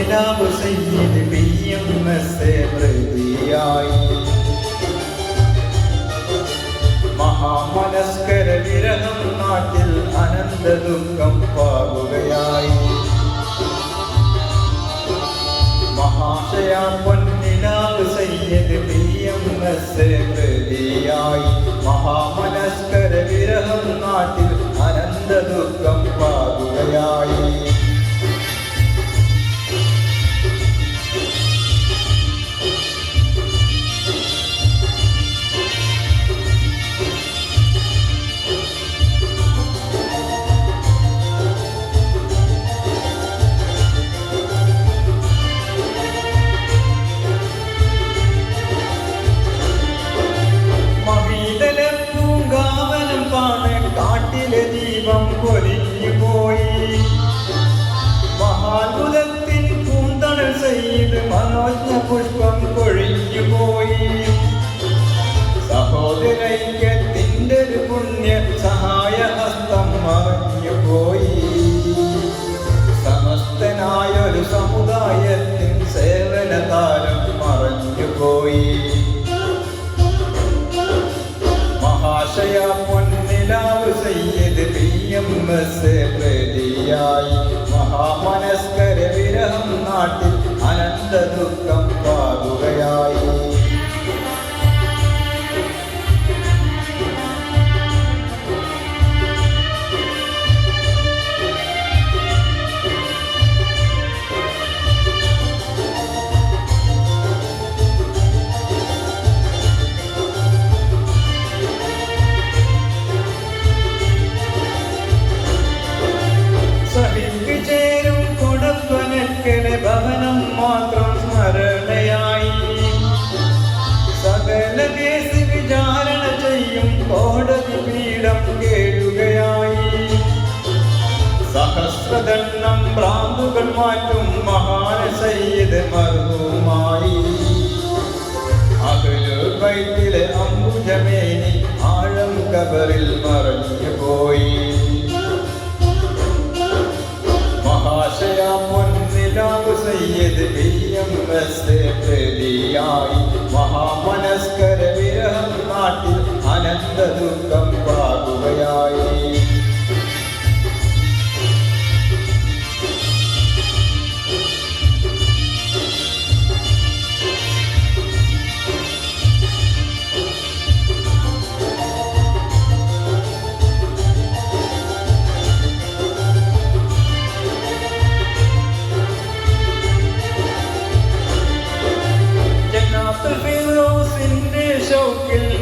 പൊന്നിലാവ് Sayyid PMS പ്രതിയായി. മഹാമനസ്കര വിരഹം നാട്ടിൽ അനന്ത ദുഃഖം പാകുകയായി. മഹാശയ പൊന്നിലാവ് സയ്യിദ് PMS പ്രതിയായി. മഹാമനസ്കര വിരഹം നാട്ടിൽ അനന്ത ദുഃഖം പാകുകയായി. കാട്ടിലെ ദീപം പൊലിഞ്ഞുപോയി. മഹാത്ഭുതത്തിൻ പൂന്തണൽ സയ്യിദ് മനോജ്ഞ പുഷ്പം കൊഴിഞ്ഞുപോയി. സഹോദരൈക്യത്തിൻ്റെ ഒരു പുണ്യ സഹായ ഹസ്തം മറഞ്ഞുപോയി. സമസ്തനായൊരു സമുദായത്തിൻ സേവന താരം മറഞ്ഞുപോയി. മഹാശയ പൊന്നിലാവ് സയ്യിദ് PMS പ്രതിയായി. മഹാമനസ്കര വിരഹം നാട്ടിൽ അനന്ത ദുഃഖം പാകുകയായി. ഭവനം മാത്രം സ്മരണയായി. സകല കേസ് വിചാരണ ചെയ്യും കോടതി പീഠം കേഴുകയായി. സഹസ്രദണ്ണം ഭ്രാന്തുകൾ മാറ്റും മഹാന സയ്യിദ് മർഹൂമായി. അഹ്ലുൽ ബൈത്തിലെ അംബുജമേനി ആഴം ഖബറിൽ മറഞ്ഞുപോയി. മഹാശയ പൊന്നിലാവ് സയ്യിദ് PMS പ്രതിയായി. മഹാമനസ്കര വിരഹം നാട്ടിൽ അനന്ത ദുഃഖം പാകുകയായി.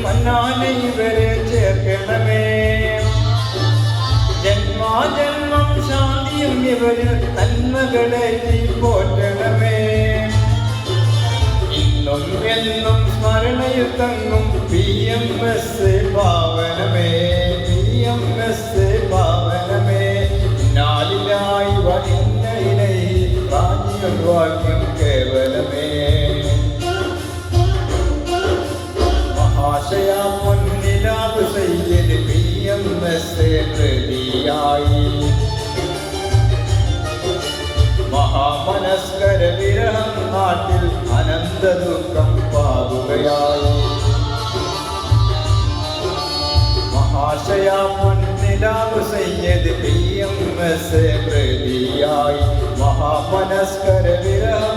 മന്നാനെ ഇവരെ ചേർക്കണമേ. ജന്മാജന്മം ശാന്തിയും ഇവരിൽ നന്മകളെ പോറ്റണമേ. ഇന്നും എന്നും സ്മരണയിൽ തങ്ങും PMS പാവനമേ. PMS പാവനമേ. നാലിലായി വഹിന്നയിലൈ വാക്യം കേവലമേ. മഹാശയ പൊന്നിലാവ് സയ്യിദ് PMS പ്രതിയായി. മഹാമനസ്കര വിരഹം നാട്ടിൽ അനന്ത ദുഃഖം പാകുകയായി. മഹാശയ പൊന്നിലാവ് സയ്യിദ് PMS പ്രതിയായി. മഹാമനസ്കര വിരഹം